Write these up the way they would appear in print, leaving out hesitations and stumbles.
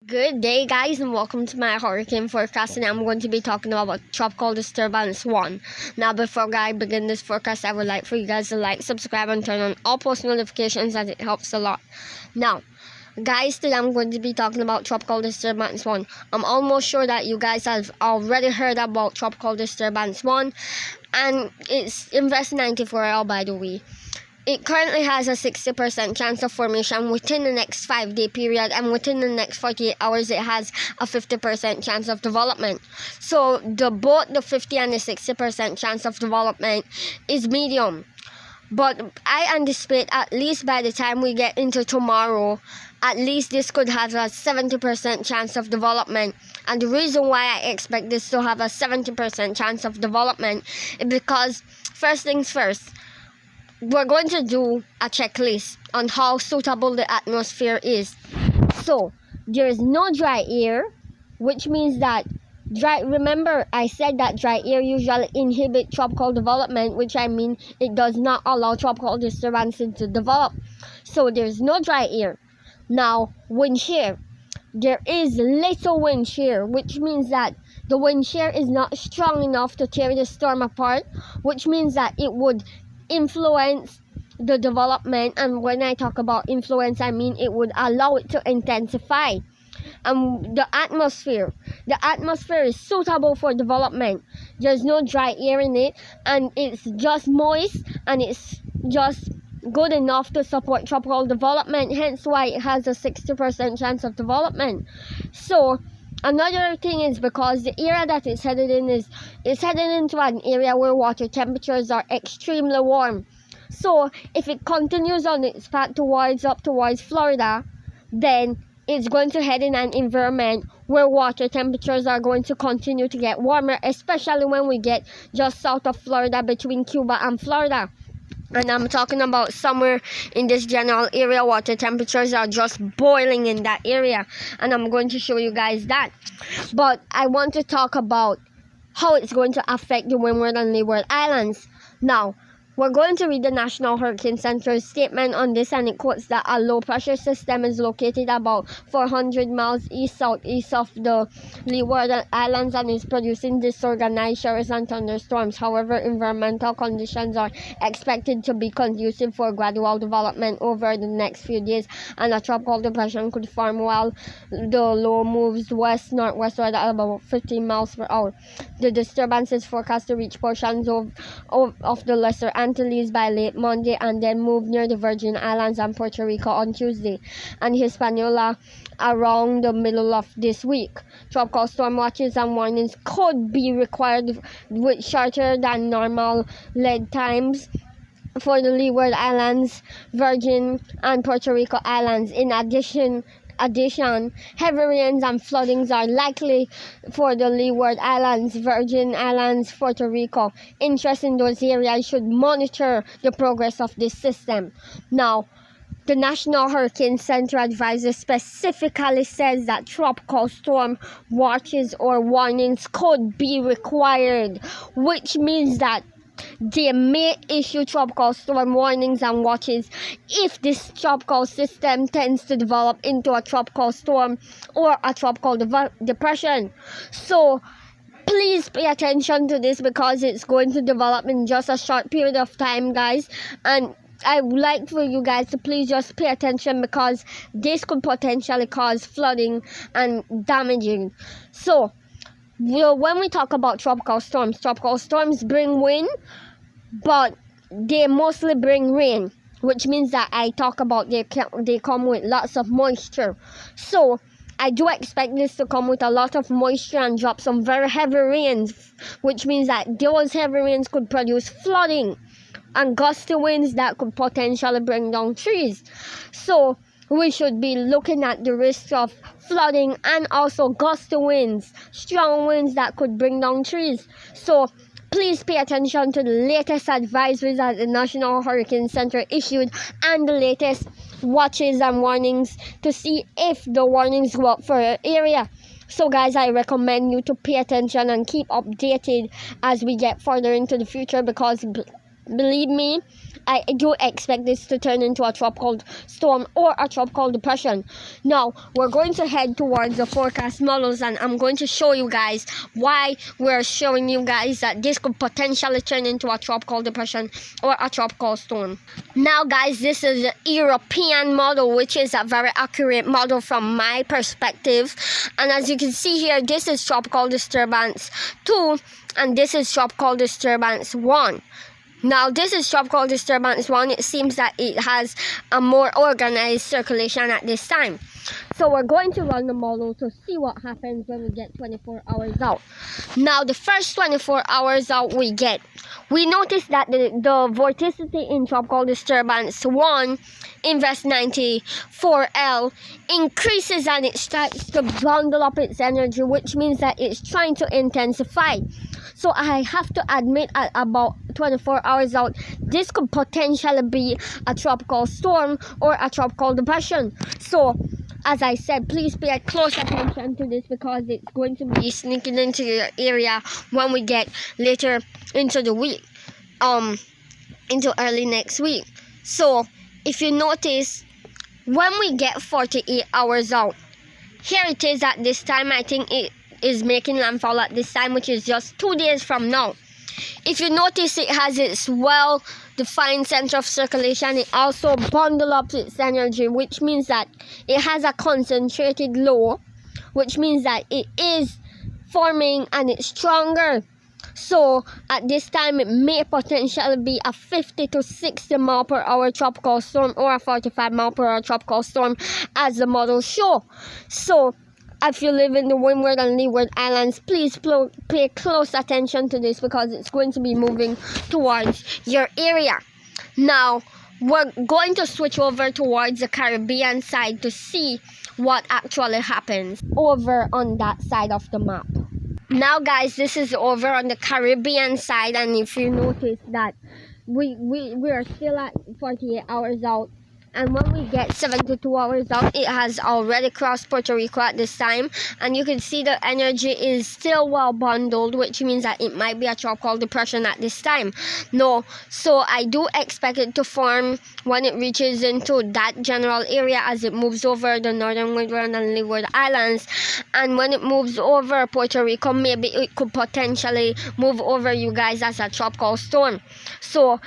Good day, guys, and welcome to my hurricane forecast. And I'm going to be talking about tropical disturbance 1. Now, before I begin this forecast, I would like for you guys to like, subscribe, and turn on all post notifications, as it helps a lot. Now, guys, today I'm going to be talking about tropical disturbance 1. I'm almost sure that you guys have already heard about tropical disturbance 1, and it's Invest 94L, by the way. It currently has a 60% chance of formation within the next 5-day period, and within the next 48 hours it has a 50% chance of development. So both the 50 and the 60% chance of development is medium. But I anticipate at least by the time we get into tomorrow, at least this could have a 70% chance of development. And the reason why I expect this to have a 70% chance of development is because, first things first, we're going to do a checklist on how suitable the atmosphere is. So, there is no dry air, which means that remember I said that dry air usually inhibit tropical development, which I mean it does not allow tropical disturbances to develop. So, there's no dry air. Now, wind shear. There is little wind shear, which means that the wind shear is not strong enough to tear the storm apart, which means that it would influence the development. And when I talk about influence, I mean it would allow it to intensify. The atmosphere is suitable for development. There's no dry air in it, and it's just moist, and it's just good enough to support tropical development, hence why it has a 60% chance of development. So another thing is because the area that it's headed in is headed into an area where water temperatures are extremely warm. So if it continues on its path towards Florida, then it's going to head in an environment where water temperatures are going to continue to get warmer, especially when we get just south of Florida, between Cuba and Florida. And I'm talking about somewhere in this general area, water temperatures are just boiling in that area. And I'm going to show you guys that. But I want to talk about how it's going to affect the Windward and Leeward Islands. Now, we're going to read the National Hurricane Center's statement on this, and it quotes that a low-pressure system is located about 400 miles east-southeast of the Leeward Islands and is producing disorganized showers and thunderstorms. However, environmental conditions are expected to be conducive for gradual development over the next few days, and a tropical depression could form while the low moves west-northwestward at about 15 miles per hour. The disturbance is forecast to reach portions of the Lesser Antilles by late Monday and then move near the Virgin Islands and Puerto Rico on Tuesday, and Hispaniola around the middle of this week. Tropical storm watches and warnings could be required with shorter than normal lead times for the Leeward Islands, Virgin and Puerto Rico Islands. In addition, heavy rains and floodings are likely for the Leeward Islands, Virgin Islands, Puerto Rico. Interest in those areas should monitor the progress of this system. Now, the National Hurricane Center advisor specifically says that tropical storm watches or warnings could be required, which means that they may issue tropical storm warnings and watches if this tropical system tends to develop into a tropical storm or a tropical depression. So please pay attention to this, because it's going to develop in just a short period of time, guys. And I would like for you guys to please just pay attention, because this could potentially cause flooding and damaging. So when we talk about tropical storms bring wind, but they mostly bring rain, which means that I talk about they come with lots of moisture. So I do expect this to come with a lot of moisture and drop some very heavy rains, which means that those heavy rains could produce flooding and gusty winds that could potentially bring down trees. So we should be looking at the risk of flooding and also gusty winds, strong winds that could bring down trees. So please pay attention to the latest advisories that the National Hurricane Center issued and the latest watches and warnings to see if the warnings work for your area. So guys, I recommend you to pay attention and keep updated as we get further into the future, because believe me, I do expect this to turn into a tropical storm or a tropical depression. Now, we're going to head towards the forecast models, and I'm going to show you guys why we're showing you guys that this could potentially turn into a tropical depression or a tropical storm. Now, guys, this is the European model, which is a very accurate model from my perspective. And as you can see here, this is tropical disturbance 2, and this is tropical disturbance 1. Now, this is tropical disturbance 1. It seems that it has a more organized circulation at this time. So we're going to run the model to see what happens when we get 24 hours out. Now, the first 24 hours out we notice that the vorticity in tropical disturbance 1, Invest 94L, increases and it starts to bundle up its energy, which means that it's trying to intensify. So I have to admit, at about 24 hours out, this could potentially be a tropical storm or a tropical depression. So, as I said, please pay close attention to this because it's going to be sneaking into your area when we get later into the week, into early next week. So, if you notice, when we get 48 hours out, here it is at this time. I think it is making landfall at this time, which is just 2 days from now. If you notice, it has its well-defined center of circulation. It also bundles up its energy, which means that it has a concentrated low, which means that it is forming and it's stronger. So at this time, it may potentially be a 50 to 60 mile per hour tropical storm or a 45 mile per hour tropical storm, as the models show. So if you live in the Windward and Leeward Islands, please pay close attention to this because it's going to be moving towards your area. Now, we're going to switch over towards the Caribbean side to see what actually happens over on that side of the map. Now, guys, this is over on the Caribbean side, and if you notice that we are still at 48 hours out. And when we get 72 hours out, it has already crossed Puerto Rico at this time. And you can see the energy is still well bundled, which means that it might be a tropical depression at this time. No, so I do expect it to form when it reaches into that general area as it moves over the northern Windward and Leeward Islands. And when it moves over Puerto Rico, maybe it could potentially move over you guys as a tropical storm. So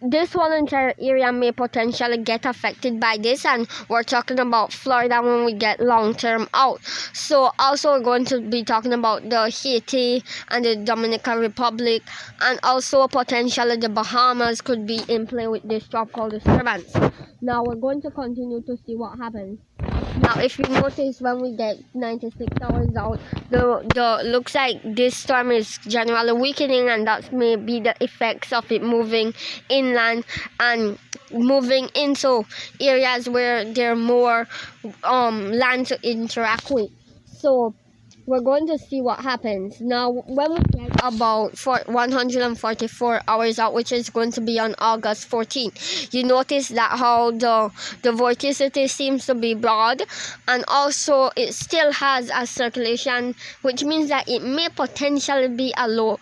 this whole entire area may potentially get affected by this, and we're talking about Florida when we get long term out. So also we're going to be talking about the Haiti and the Dominican Republic, and also potentially the Bahamas could be in play with this tropical disturbance. Now we're going to continue to see what happens. Now, if you notice, when we get 96 hours out, the looks like this storm is generally weakening, and that may be the effects of it moving inland and moving into areas where there are more land to interact with. So we're going to see what happens. Now, when we get about 144 hours out, which is going to be on August 14th, you notice that how the vorticity seems to be broad, and also it still has a circulation, which means that it may potentially be a low,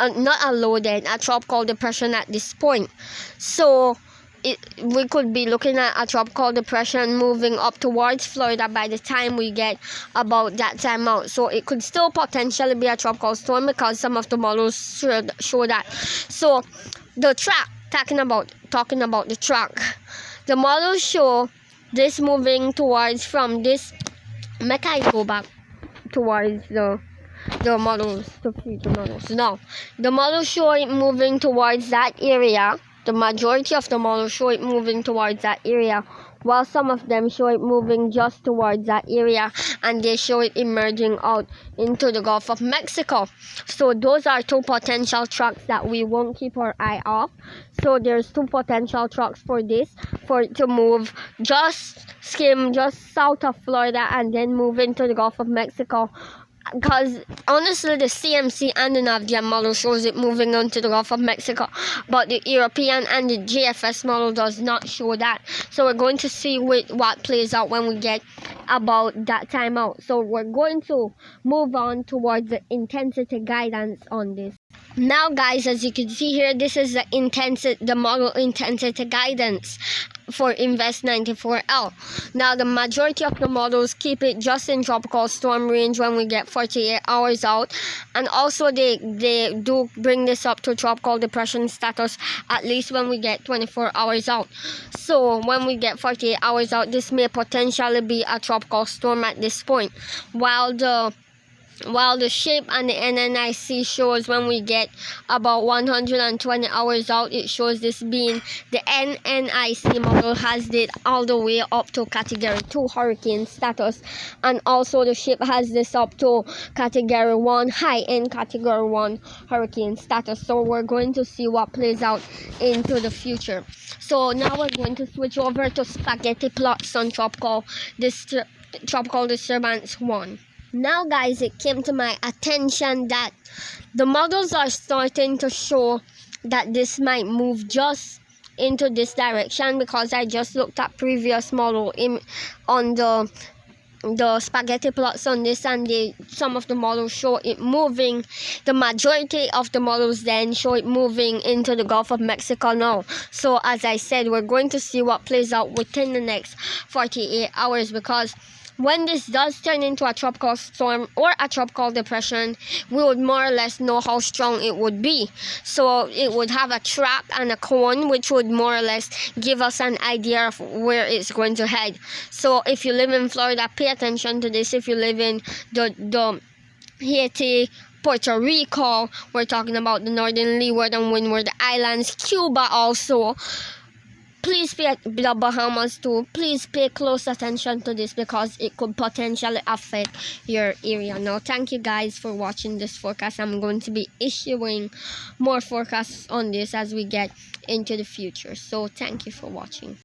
not a low then, a tropical depression at this point. So we could be looking at a tropical depression moving up towards Florida by the time we get about that time out. So it could still potentially be a tropical storm because some of the models show that. So the track, talking about the track, the models show this moving towards from this. Make I go back towards the models to see the models. Now, the models show it moving towards that area. The majority of the models show it moving towards that area, while some of them show it moving just towards that area, and they show it emerging out into the Gulf of Mexico. So those are two potential tracks that we won't keep our eye off. So there's two potential tracks for this, for it to move skim just south of Florida and then move into the Gulf of Mexico because honestly the CMC and the NavGem model shows it moving onto the Gulf of Mexico, but the European and the GFS model does not show that. So we're going to see what plays out when we get about that time out. So we're going to move on towards the intensity guidance on this. Now guys, as you can see here, this is the model intensity guidance for Invest 94L. Now the majority of the models keep it just in tropical storm range when we get 48 hours out, and also they do bring this up to tropical depression status at least when we get 24 hours out. So when we get 48 hours out, this may potentially be a tropical storm at this point, while the shape and the NNIC shows when we get about 120 hours out, it shows this being the NNIC model has it all the way up to category 2 hurricane status, and also the shape has this up to category 1 high-end category 1 hurricane status. So we're going to see what plays out into the future. So now we're going to switch over to spaghetti plots on tropical disturbance 1. Now guys, it came to my attention that the models are starting to show that this might move just into this direction, because I just looked at previous model on the spaghetti plots on this, and some of the models show it moving. The majority of the models then show it moving into the Gulf of Mexico now. So as I said, we're going to see what plays out within the next 48 hours, because when this does turn into a tropical storm or a tropical depression, we would more or less know how strong it would be. So it would have a track and a cone, which would more or less give us an idea of where it's going to head. So if you live in Florida, pay attention to this. If you live in the Haiti, Puerto Rico, we're talking about the northern leeward and windward islands, Cuba also, please pay the Bahamas too. Please pay close attention to this, because it could potentially affect your area. Now, thank you guys for watching this forecast. I'm going to be issuing more forecasts on this as we get into the future. So, thank you for watching.